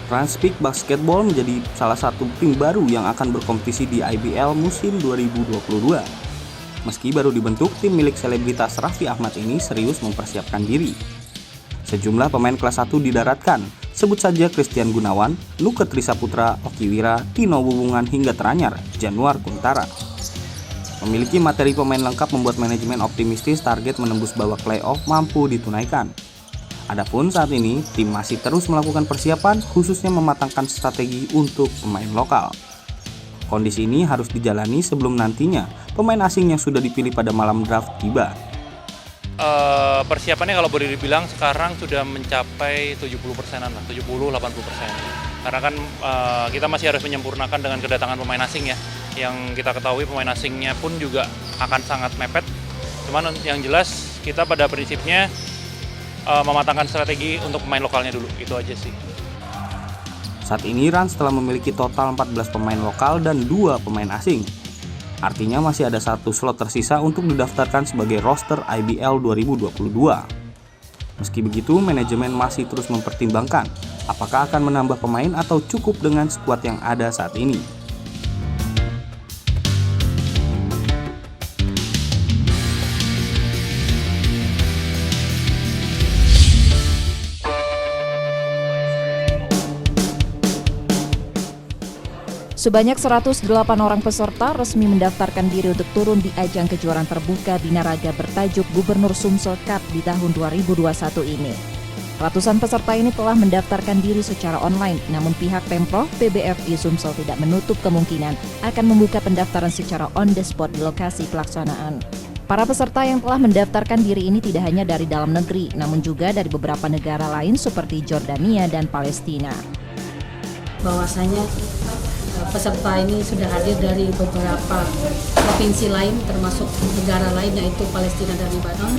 Transpeak Basketball menjadi salah satu tim baru yang akan berkompetisi di IBL musim 2022. Meski baru dibentuk, tim milik selebritas Raffi Ahmad ini serius mempersiapkan diri. Sejumlah pemain kelas 1 didaratkan, sebut saja Christian Gunawan, Nuke Trisaputra, Oki Wira, Tino Bubungan hingga teranyar Januar Kuntara. Memiliki materi pemain lengkap membuat manajemen optimistis target menembus babak playoff mampu ditunaikan. Adapun saat ini, tim masih terus melakukan persiapan khususnya mematangkan strategi untuk pemain lokal. Kondisi ini harus dijalani sebelum nantinya pemain asing yang sudah dipilih pada malam draft tiba. Persiapannya kalau boleh dibilang sekarang sudah mencapai 70%-an lah, 70-80%. Karena kan kita masih harus menyempurnakan dengan kedatangan pemain asing ya. Yang kita ketahui pemain asingnya pun juga akan sangat mepet. Cuman yang jelas kita pada prinsipnya mematangkan strategi untuk pemain lokalnya dulu, itu aja sih. Saat ini Rans telah memiliki total 14 pemain lokal dan 2 pemain asing. Artinya masih ada 1 slot tersisa untuk didaftarkan sebagai roster IBL 2022. Meski begitu, manajemen masih terus mempertimbangkan apakah akan menambah pemain atau cukup dengan skuad yang ada saat ini. Sebanyak 108 orang peserta resmi mendaftarkan diri untuk turun di ajang kejuaraan terbuka Binaraga bertajuk Gubernur Sumsel Cup di tahun 2021 ini. Ratusan peserta ini telah mendaftarkan diri secara online, namun pihak Pemprov PBFI Sumsel tidak menutup kemungkinan akan membuka pendaftaran secara on the spot di lokasi pelaksanaan. Para peserta yang telah mendaftarkan diri ini tidak hanya dari dalam negeri, namun juga dari beberapa negara lain seperti Jordania dan Palestina. Bahwasanya peserta ini sudah hadir dari beberapa provinsi lain termasuk negara lain yaitu Palestina dan Lebanon.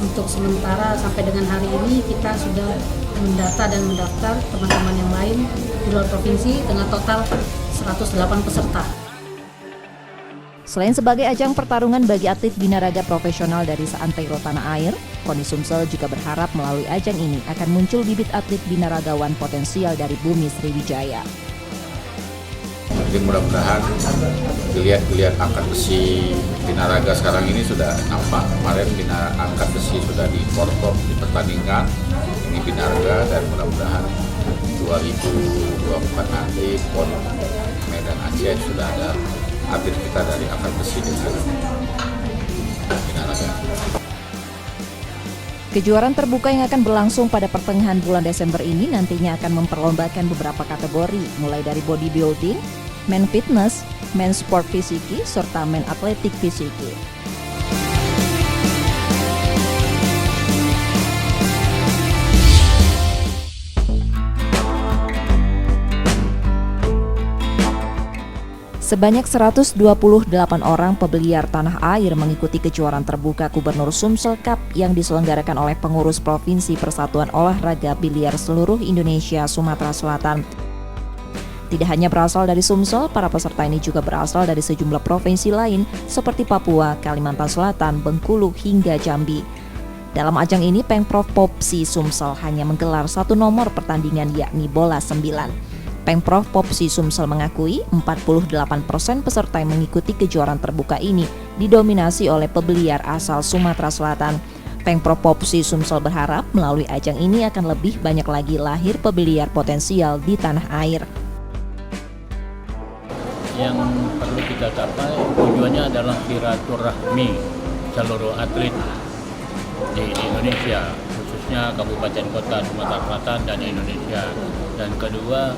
Untuk sementara sampai dengan hari ini kita sudah mendata dan mendaftar teman-teman yang lain di luar provinsi dengan total 108 peserta. Selain sebagai ajang pertarungan bagi atlet binaraga profesional dari seantero tanah air, KONI Sumsel juga berharap melalui ajang ini akan muncul bibit atlet binaragawan potensial dari bumi Sriwijaya. Jadi mudah-mudahan geliat-geliat angkat besi binaraga sekarang ini sudah nampak. Kemarin angkat besi sudah di Portop dipertandingkan, ini binaraga, dan mudah-mudahan 2024 nanti PON Medan Aceh sudah ada atlet kita dari angkat besi dengan binaraga. Kejuaraan terbuka yang akan berlangsung pada pertengahan bulan Desember ini nantinya akan memperlombakan beberapa kategori, mulai dari bodybuilding, men fitness, men sport fisiki, serta men atletik fisiki. Sebanyak 128 orang pebeliar tanah air mengikuti kejuaraan terbuka Gubernur Sumsel Cup yang diselenggarakan oleh pengurus Provinsi Persatuan Olahraga Biliar Seluruh Indonesia Sumatera Selatan. Tidak hanya berasal dari Sumsel, para peserta ini juga berasal dari sejumlah provinsi lain seperti Papua, Kalimantan Selatan, Bengkulu, hingga Jambi. Dalam ajang ini, Pemprov Popsi Sumsel hanya menggelar 1 nomor pertandingan yakni bola 9. Pemprov Popsi Sumsel mengakui 48% peserta yang mengikuti kejuaraan terbuka ini didominasi oleh pebeliar asal Sumatera Selatan. Pemprov Popsi Sumsel berharap melalui ajang ini akan lebih banyak lagi lahir pebeliar potensial di tanah air. Yang perlu kita capai tujuannya adalah silaturahmi seluruh atlet di Indonesia, khususnya kabupaten kota Sumatera Selatan dan Indonesia. Dan kedua,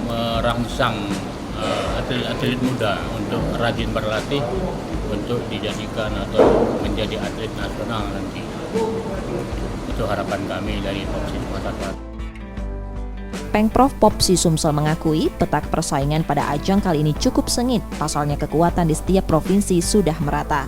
merangsang atlet-atlet muda untuk rajin berlatih untuk dijadikan atau menjadi atlet nasional nanti. Itu harapan kami dari Popsi Sumatera Selatan. Pemprov Popsi Sumsel mengakui petak persaingan pada ajang kali ini cukup sengit, pasalnya kekuatan di setiap provinsi sudah merata.